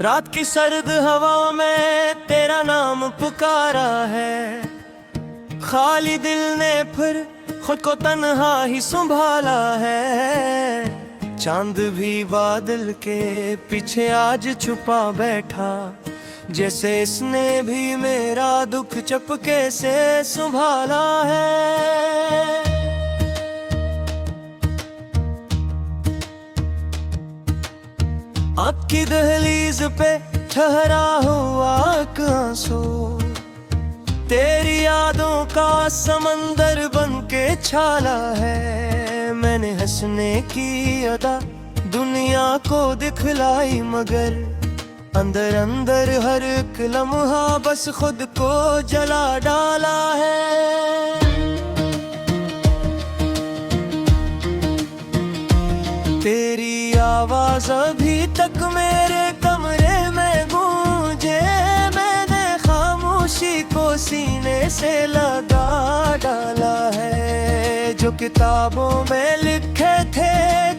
रात की सर्द हवा में तेरा नाम पुकारा है, खाली दिल ने फिर खुद को तन्हा ही संभाला है। चांद भी बादल के पीछे आज छुपा बैठा, जैसे इसने भी मेरा दुख चुपके से संभाला है। आपकी दहलीज पे ठहरा हुआ आंसू, तेरी यादों का समंदर बन के छाला है। मैंने हंसने की अदा दुनिया को दिखलाई, मगर अंदर अंदर हर एक लम्हा बस खुद को जला डाला है। तेरी आवाज अभी तक मेरे कमरे में गूंजे, मैंने खामोशी को सीने से लगा डाला है। जो किताबों में लिखे थे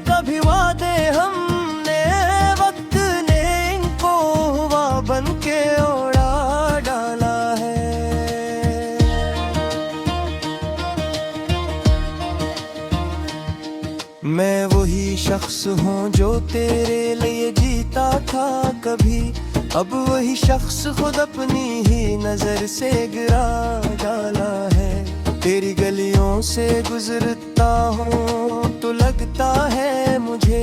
कभी वादे हमने, वक्त ने इनको हुआ बन के उड़ा डाला है। मैं वही शख्स हूँ जो तेरे लिए जीता था कभी, अब वही शख्स खुद अपनी ही नजर से गिरा डाला है। तेरी गलियों से गुजरता हूँ तो लगता है मुझे,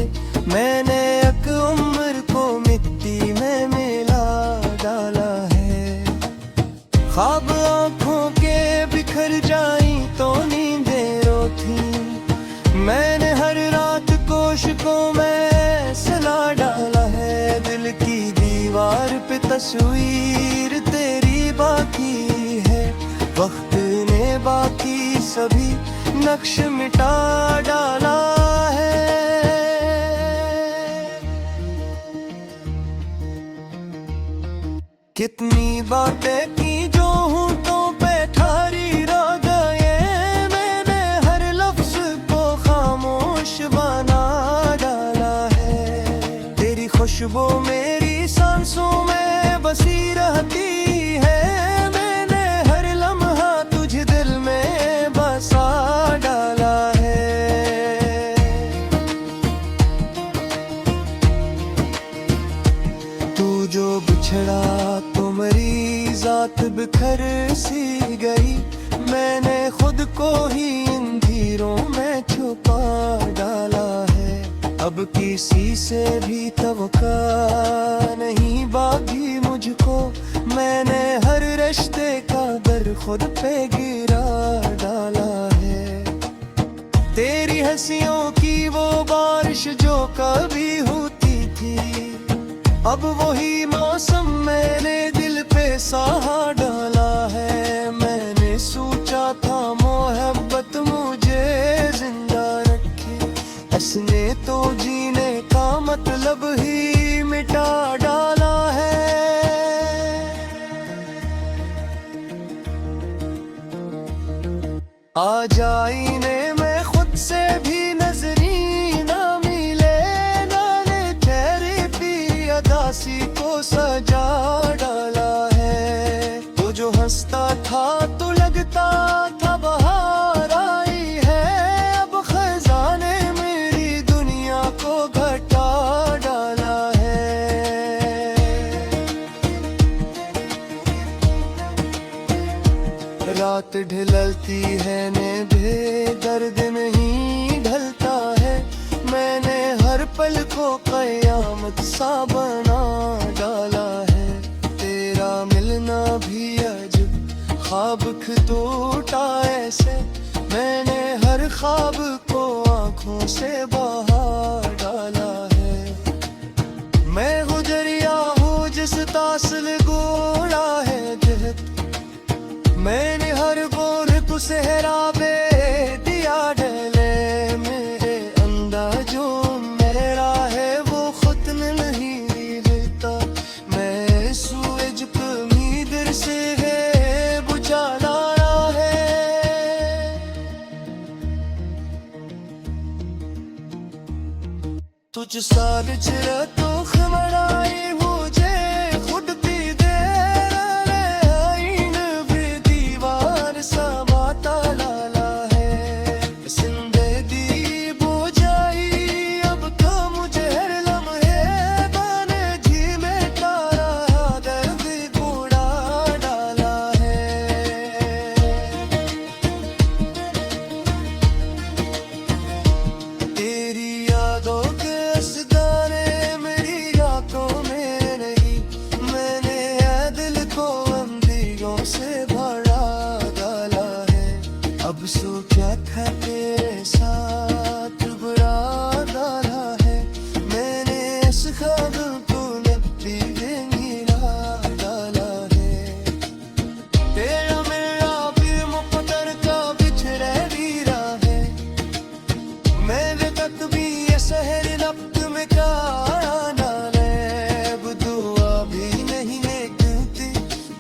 मैंने एक उम्र को मिट्टी में मिला डाला है। ख्वाब आँखों के बिखर जाई तो नींदें रोती, मैंने हर रात कोशिशों में सला डाला है। दिल की दीवार पे तस्वीर तेरी बाकी है, वक्त ने बाकी सभी नक्श मिटा डाला है। कितनी बातें की जो होंठों पे ठारी रह गए, मैंने हर लफ्ज को खामोश बना डाला है। तेरी खुशबू मेरी सांसों में बसी रहती है, मैंने हर लम्हा तुझ दिल में बसा डाला है। तू जो बिछड़ा तो मेरी जात बिखर सी गई, मैंने खुद को ही इन धीरों में छुपा डाला है। अब किसी से भी तवक्का नहीं बाकी मुझको, मैंने हर रिश्ते का दर खुद पे गिरा डाला है। तेरी हंसियों की वो बारिश जो कभी होती थी, अब वही मौसम मैंने दिल पे सहा डाला है। मैंने सोचा था मोहब्बत मुझे जिंदा रखे, इसने तो जीने का मतलब ही मिटा डाला है। आज आईने में खुद से भी नजरी ना मिले, नाले चेहरे पे अदासी को सजा डाला है। तो जो हंसता था तो लगता था बहार आई है, अब खजाने मेरी दुनिया को घटा डाला है। रात ढलती है ने दर्द नहीं ढलता है, मैंने हर पल को कयामत सा बना डाला है। तेरा मिलना भी अजब ख्वाब टूटा ऐसे, मैंने हर ख्वाब को आंखों से बहा डाला है। मैं गुजरिया हूँ जिस तासल गोरा है जहत, मैंने हर गोर को सहरा बे दिया डले। मेरे अंदाजों मेरा है वो खुद नहीं लेता, मैं सूरज कमी देर से है बुझा लाया है। तुझ सार चिरा तो खमड़ाई मुझे तस्वीरों से भरा डाला है। अब सोचा था तेरे साथ बुरा डाला है, मैंने इस ख्वाब को नब्बी में मिला डाला है। तेरा मेरा भी मुकद्दर का बिछड़े वीरा है, मैंने तक भी ये शहर नब्त में क्या डाले। अब दुआ भी नहीं निकलती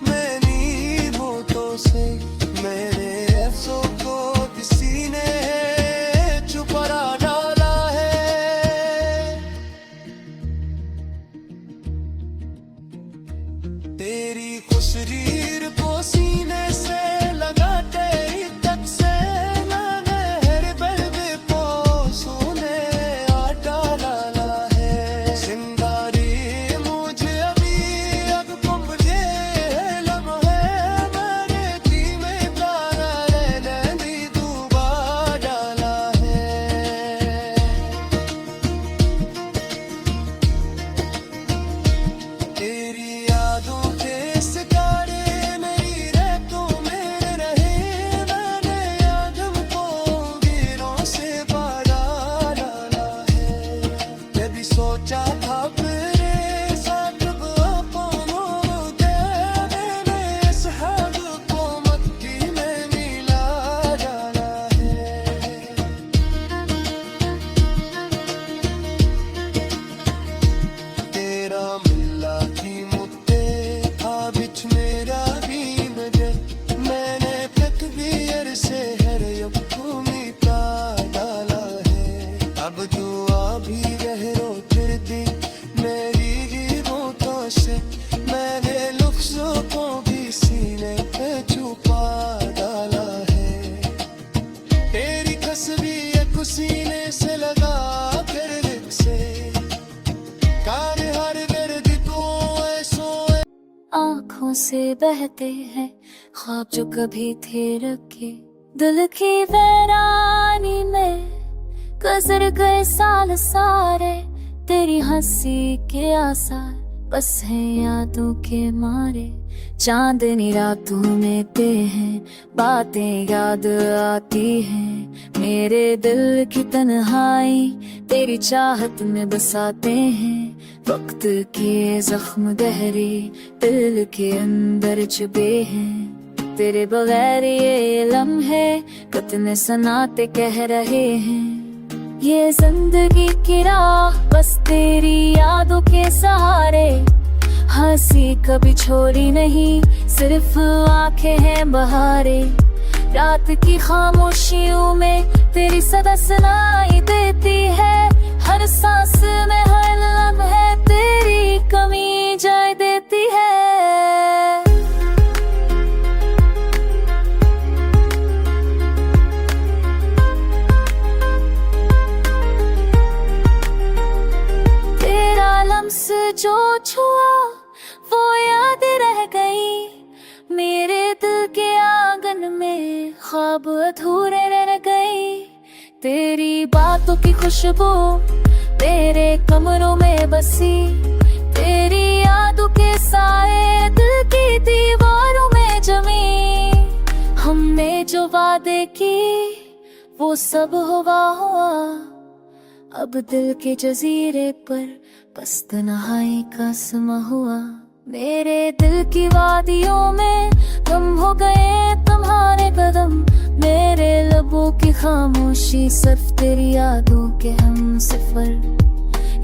मेरी होठों से, मेरे अफ़सों को किसी ने छुपा डाला है। तेरी खुशरीर को सीने से लगा तेरी तक से मैंने हर बल्ब को सोने आटा डाला है। सिंगारी मुझे अभी अब मुझे लम्हे मेरे जी में प्यारा रहने डूबा डाला है। तेरी यादों के सितारे मेरी रातों में रहे, मैंने यादों को गिरों से पाला डाला है। कभी सोचा था मेरे साथ अपनों के, मैंने इस हाल को मट्टी में मिला डाला है। तेरा मिला की मुद्दे था बिच मेरा भी मुझे, मैंने तकदीर से हर यकूं मिटा डाला है। अब दुआ भी गहरों फिर दी मेरी गिरों से, मैंने लफ्ज़ों को भी सीने पे छुपा डाला है। तेरी तस्वीर सीने से लगा कर लिप से कार हर दर्द को ऐसो। आँखों से बहते हैं ख्वाब जो कभी थे रखे, दिल की वीरानी में गुजर गए साल सारे। तेरी हंसी के आसार बस है यादों के मारे, चांदनी रातों में ते हैं बातें याद आती हैं। मेरे दिल की तन्हाई तेरी चाहत में बसाते हैं, वक्त के जख्म गहरे दिल के अंदर छुपे हैं। तेरे बगैर ये लम्हे कितने सनाते कह रहे हैं। ये जिंदगी की राह बस तेरी यादों के सहारे, हंसी कभी छोड़ी नहीं सिर्फ आंखें हैं बहारे। रात की खामोशियों में तेरी सदा सुनाई देती है, हर सांस में हर लम्हे तेरी कमी जाए देती है। तेरा लम्स जो छुआ वो याद रह गई, मेरे दिल के आंगन में ख्वाब अधूरे रह गई। तेरी बातों की खुशबू तेरे कमरों में बसी, तेरी यादों के साए दिल की दीवारों में जमी। हमने जो वादे की वो सब हुआ, अब दिल के जजीरे पर बस तन्हाई का समा हुआ। मेरे दिल की वादियों में तुम हो गए तुम्हारे कदम, मेरे लबों की खामोशी सिर्फ तेरी यादों के हम सफर।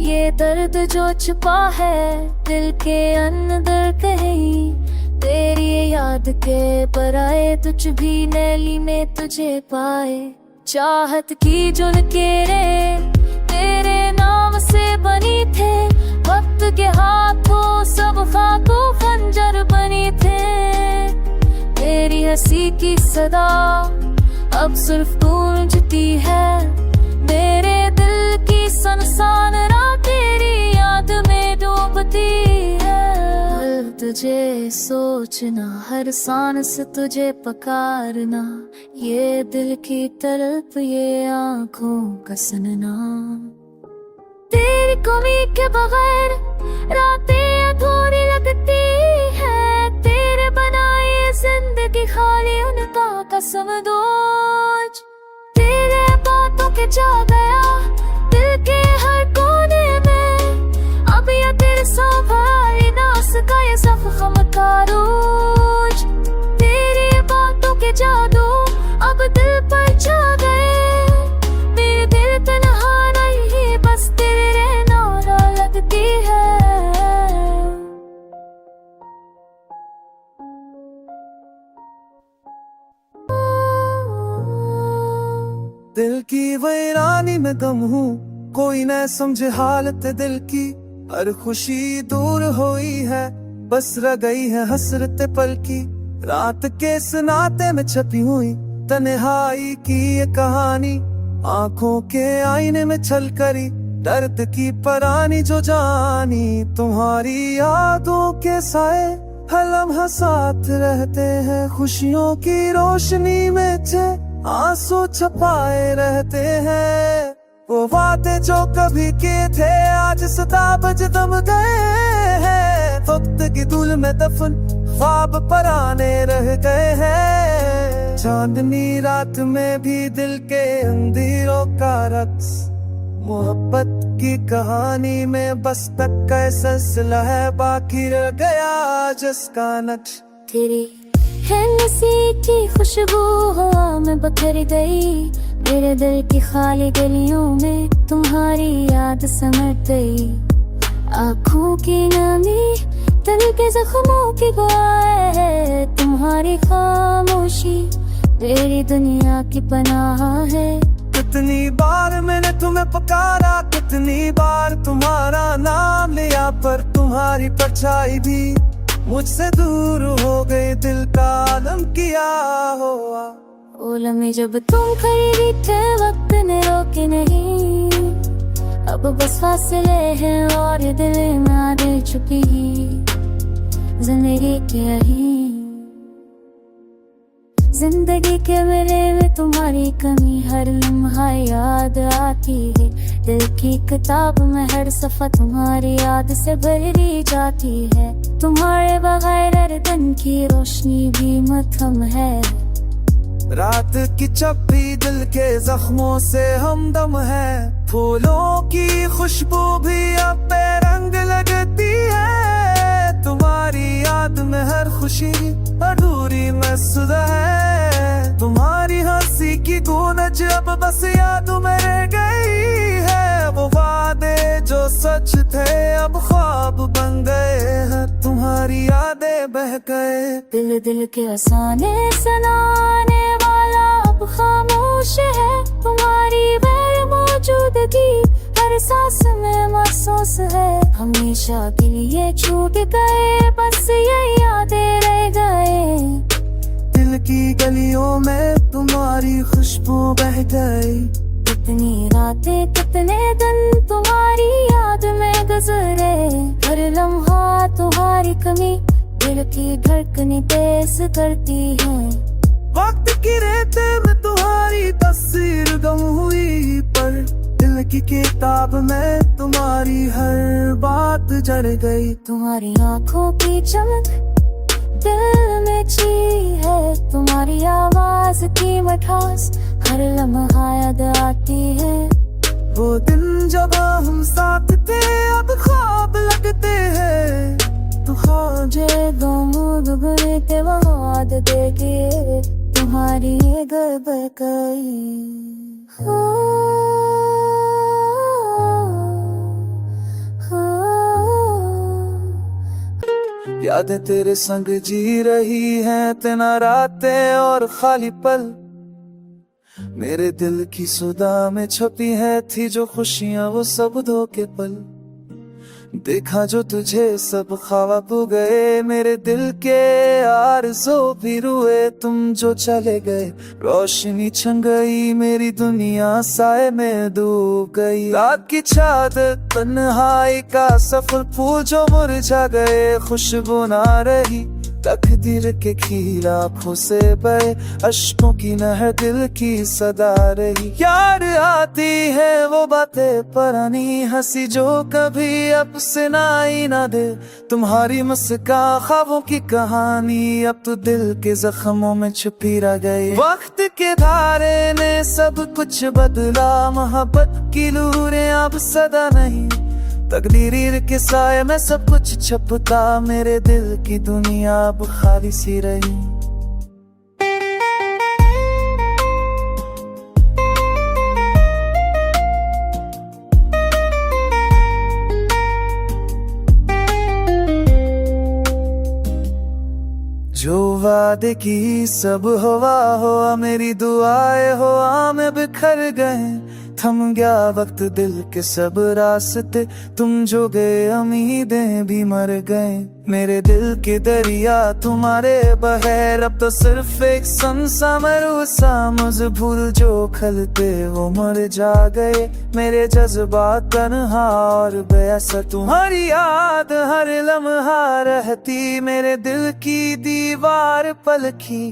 ये दर्द जो छुपा है दिल के अंदर कहीं, तेरी याद के पराए तुझ भी नैली में तुझे पाए। चाहत की जो लकीरें तेरे नाम से बनी थे, वक्त के हाथों सब खाकों खंजर बनी थे। तेरी हंसी की सदा अब सिर्फ गूंजती है, मेरे दिल की सनसान रात तेरी याद में डूबती है। हर तुझे सोचना हर सांस तुझे पकारना, ये दिल की तरफ ये आँखों का सनना। तेरी कमी के बगैर रातें अधूरी लगती है, तेरे बनाए कसम दो। तेरे बातों के जा गया दिल के हर कोने में, अब या तेरे संभाली नास का ये जख्म का रोज। तेरी बातों के जादू अब दिल पर छा गए, मेरे दिल तन्हा नहीं बस तेरे रहना लगती है। दिल की वीरानी में गम हूँ, कोई न समझे हालत दिल की। हर खुशी दूर हुई है, बस रह गई है हसरत पल की। रात के सनाते में छपी हुई तन्हाई की ये कहानी, आंखों के आईने में छल करी दर्द की परानी जो जानी। तुम्हारी यादों के साए हर लम्हा साथ रहते हैं, खुशियों की रोशनी में आंसू छपाए रहते हैं। वो वादे जो कभी किए थे आज सदा बज दम गए हैं, वक्त की धूल में दफन ख्वाब पराने रह गए हैं। चांदनी रात में भी दिल के अंधेरों का रक्स, मोहब्बत की कहानी में बस तक का सिलसिला है, बाकी रह गया जिसका नक्श। तेरी हेनेसी की खुशबू हवा में बखर गई, मेरे दिल की खाली गलियों में तुम्हारी याद समट गई। आँखों की नमी दिल के जख्मों की गवाह है, तुम्हारी खामोशी मेरी दुनिया की पनाह है। कितनी बार मैंने तुम्हें पुकारा, कितनी बार तुम्हारा नाम लिया, पर तुम्हारी परछाई भी मुझसे दूर हो गई। दिल का आलम किया हुआ ओ लम्हे जब तुम खरीदी थे वक्त ने रोके नहीं, अब बस फासले हैं और दिल में दिल चुकी जिंदगी की यही। जिंदगी के मेले में तुम्हारी कमी हर लम्हा याद आती है, दिल की किताब में हर सफा तुम्हारी याद से भरी जाती है। तुम्हारे बगैर हर दिन की रोशनी भी मध्यम है, रात की चप्पी दिल के जख्मों से हमदम है। फूलों की खुशबू भी अब बेरंग लगती है, तुम्हारी याद में हर खुशी अधूरी मसुदा है। तुम्हारी हंसी की गूंज अब बस याद में रह गई है, वो वादे जो सच थे अब ख्वाब बन गए हैं। तुम्हारी यादें बह गए, दिल दिल के अफसाने सुनाने वाला अब खामोश है। तुम्हारी गैर मौजूदगी हर सांस में महसूस है, हमेशा के लिए छूट गए बस ये यादें रह गए। दिल की गलियों में तुम्हारी खुशबू बह गई, कितनी रातें कितने दिन तुम्हारी याद में गुजरे, हर लम्हा तुम्हारी कमी दिल की धड़कने तेज करती है। वक्त की रेत में तुम्हारी तस्वीर गम हुई, पर दिल की किताब में तुम्हारी हर बात जड़ गई। तुम्हारी आँखों की चमक दिल में छी है, तुम्हारी आवाज की मिठास हर लम्हा याद आती है। वो दिन जब हम साथ थे अब ख्वाब लगते हैं, तू खोजे दो मूद बुने के बाद देखिए तुम्हारी गर्भ गई। यादें तेरे संग जी रही हैं, तेना रातें और खाली पल। मेरे दिल की सुदा में छुपी है थी जो खुशियां वो सब धोखे पल। देखा जो तुझे सब ख्वाब गए, मेरे दिल के आरज़ू भी रुए। तुम जो चले गए रोशनी छन गई, मेरी दुनिया साए में डूब गई। रात की चादर तन्हाई का सफर फूल जो मुरझा गए, खुशबू ना रही तकदीर के खीर आंखों से बहे, अश्कों की नहर दिल की सदा रही। यार आती है वो बातें पुरानी, हंसी जो कभी अब सुनाई ना दे, तुम्हारी मुस्का ख्वाबों की कहानी अब तो दिल के जख्मों में छुपी रह गई। वक्त के धारे ने सब कुछ बदला, मोहब्बत की लूरें अब सदा नहीं, तकदीर के साए में सब कुछ छपता, मेरे दिल की दुनिया अब खाली सी रही। जो वादे की सब हुआ हुआ, मेरी दुआएं हुआ में बिखर गए, थम गया वक्त दिल के सब रास्ते, तुम जो गए उम्मीदें भी मर गए। मेरे दिल के दरिया तुम्हारे बगैर अब तो सिर्फ एक सुनसा मरूसा मजबूर, जो खलते वो मर जा गए, मेरे जज्बात तन्हा और बेअसर, तुम्हारी याद हर लम्हा रहती, मेरे दिल की दीवार पलखी,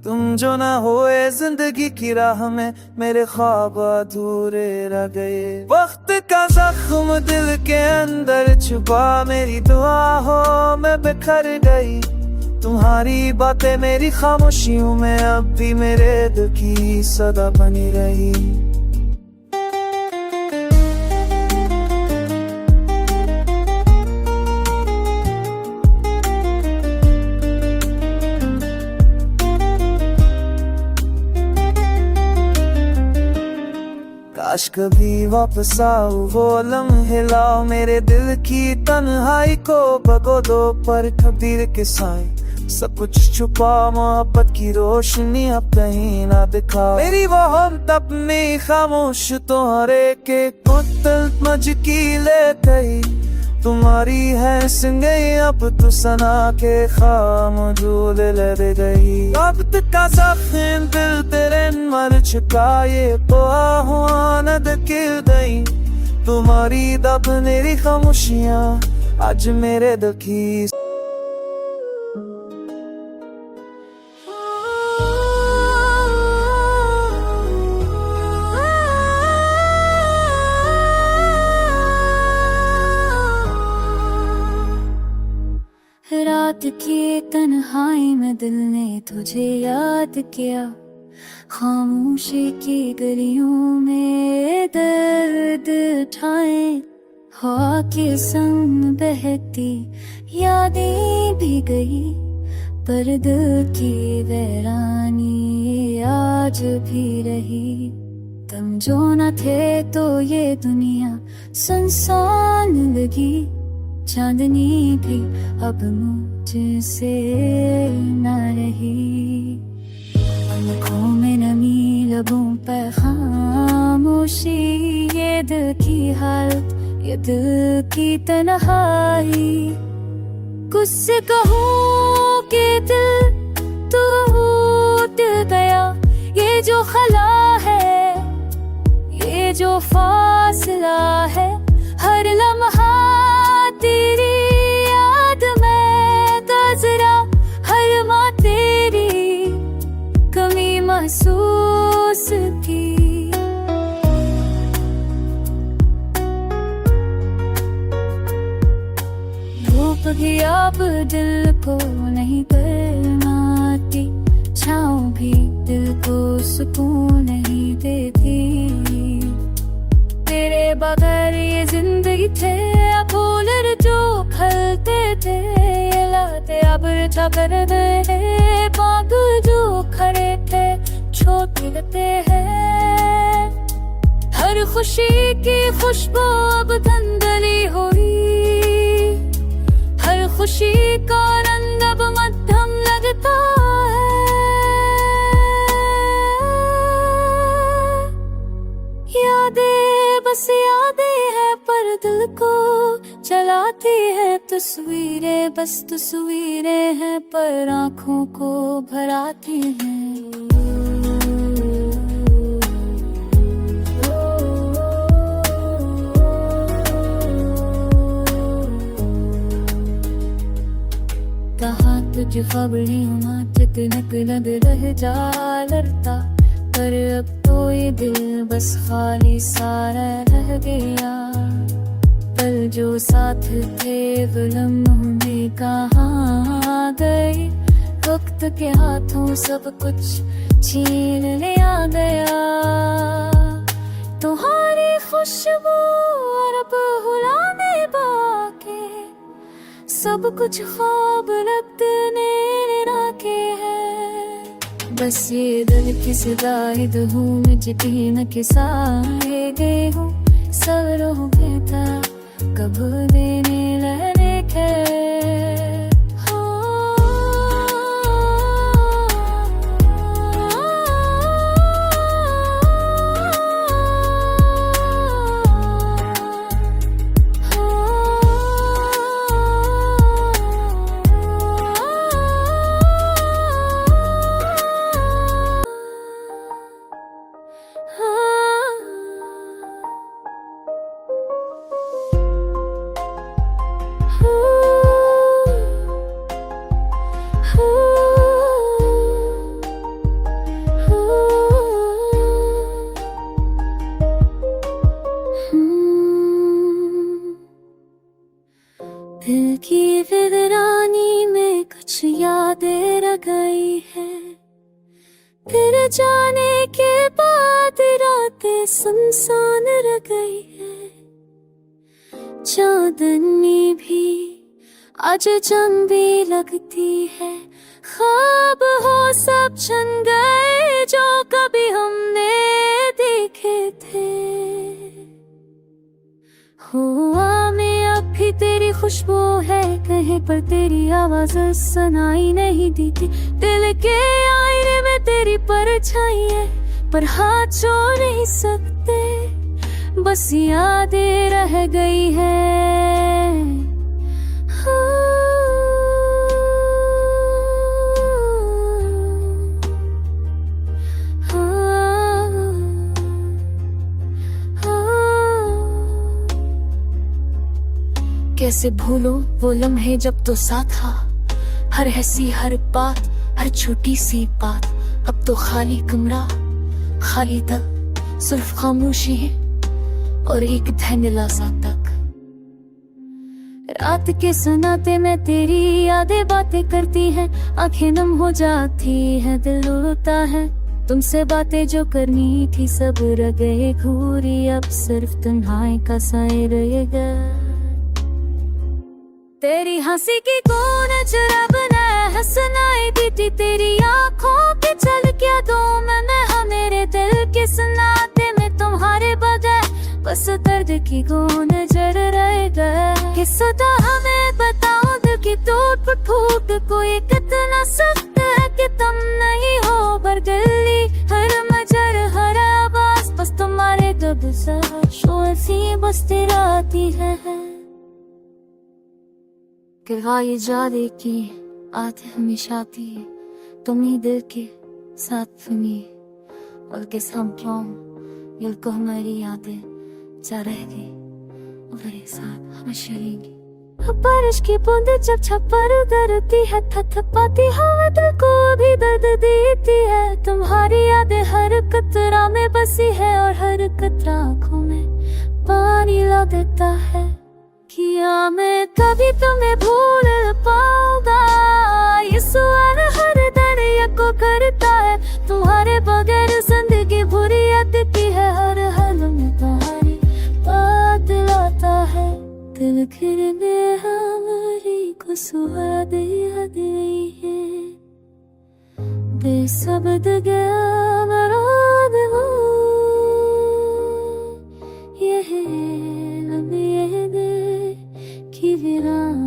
तुम जो ना होए जिंदगी की राह में, मेरे ख्वाब अधूरे रह गए। वक्त का जख्म दिल के अंदर छुपा, मेरी दुआओं में बिखर गई, तुम्हारी बातें मेरी खामोशियों में अब भी मेरे दिल की सदा बनी रही। काश कभी वापस आओ वो लम्हे लाओ, मेरे दिल की तन्हाई को भगो दो, पर कबीर के साए सब कुछ छुपा, मोहब्बत की रोशनी अब कहीं ना दिखाओ। मेरी वो हम अपनी खामोश तुम्हारे के कुतल मजकीले गई, तुम्हारी है सिंगई अब तो सना के खाम झूल ले गई। अब तक का जख्म दिल तेरे मर चुका, ये हुआ नद किल गई, तुम्हारी दब मेरी खामोशियाँ आज मेरे दिल की। रात की तन्हाई में दिल ने तुझे याद किया, खामोशी की गलियों में दर्द ठाए, हवा के संग बहती यादें भी गई, पर दिल की वीरानी आज भी रही। तुम जो न थे तो ये दुनिया सुनसान लगी, चांदनी भी अब मुझसे न रही। आँखों में नमी लबों पर खामोशी, ये दिल की हालत ये दिल की तन्हाई, कुछ से कहूँ कि दिल टूट गया, ये जो खला है ये जो फासला है, हर लम्हा तेरी याद में ताज़रा, हर माँ तेरी कमी महसूस की। धूप भी अब दिल को नहीं गरमाती, छाँव भी दिल को सुकून नहीं देती, तेरे बगैर ये जिंदगी थे फूल जो खलते थे, ये लाते अब रचा कर दे, बाग जो खड़े थे छोटे लगते हैं, हर खुशी की खुशबू अब धंधली हुई, हर खुशी का रंग अब मध्यम लगता है, यादें बस यादें हैं पर दिल को चलाती है, तस्वीरें बस तस्वीरें हैं पर आँखों को भराती हैं। कहाँ तुझे खबरी नाचत नकलद रह जा लड़ता, पर अब तो ये दिल बस खाली सारा रह गया। पल जो साथ थे वो लम्हों कहाँ गए, वक्त के हाथों सब कुछ छीन लिया गया। तुम्हारी खुशबू और बहुलाने बाके, सब कुछ ख्वाब लगने के है। बस ये दिल की सिदाहिद हूँ, मुझे पीन के साए गए हूँ। सवरों पे था कब देने लहने के। दिल की विवरानी में कुछ यादें रह गई है, तेरे जाने के बाद रातें सुनसान रह गई है। चांदनी भी आज जंग भी लगती है, ख्वाब हो सब छन गए जो कभी हमने देखे थे। हुआ में अब भी तेरी खुशबू है कहीं पर, तेरी आवाज सुनाई नहीं देती। दिल के आईने में तेरी परछाई है, पर हाथ छोड़ नहीं सकते, बस यादें रह गई है। कैसे भूलो वो लम्हे जब तो साथ था, हर हंसी हर बात हर छोटी सी बात। अब तो खाली कमरा खाली दिल, सिर्फ खामोशी है और एक धुंधला सा तक। रात के सन्नाटे में तेरी यादें बातें करती हैं, आंखें नम हो जाती है, दिल रोता है। तुमसे बातें जो करनी थी सब रह गए घूरी, अब सिर्फ तन्हाई का साए रहेगा। तेरी हंसी की कौन नजर बनाए हंसनाई दी, तेरी आंखों के चल क्या दो मैं मेरे दिल के सन्नाटे में तुम्हारे बगैर, बस दर्द की कौन नजर रह गए। कि सदा हमें बताओ दिल की टूट फूट कोई कितना सख्त है कि तुम नहीं हो बरगली। हर मजर हर आवाज बस तुम्हारे गब सा शोर सी बस तेरा आती है। कि ये जादे की आते हमेशा आती है, तुम ही दिल के साथ सुनिए और के समझाओ दिल को हमारी यादें जा रहेगी हमारे साथ हमेशा रहेंगी। बारिश की बूंद जब छप्पर उतरती है, थपथपाती हवा दिल को भी दर्द देती है। तुम्हारी यादें हर कतरा में बसी है और हर कतरा आँखों में पानी ला देता है। किया मैं कभी तुम्हें भूल पाऊंगा, ये सवाल हर दरिया को करता है। तुम्हारे बगैर जिंदगी बुरी लगती है, हर हाल में तुम्हारी बात लाता है। दिल खिलने हमारी को सुहाद याद नहीं है, बेसब्द गया मराद वो ये है लम्हे की वीरान।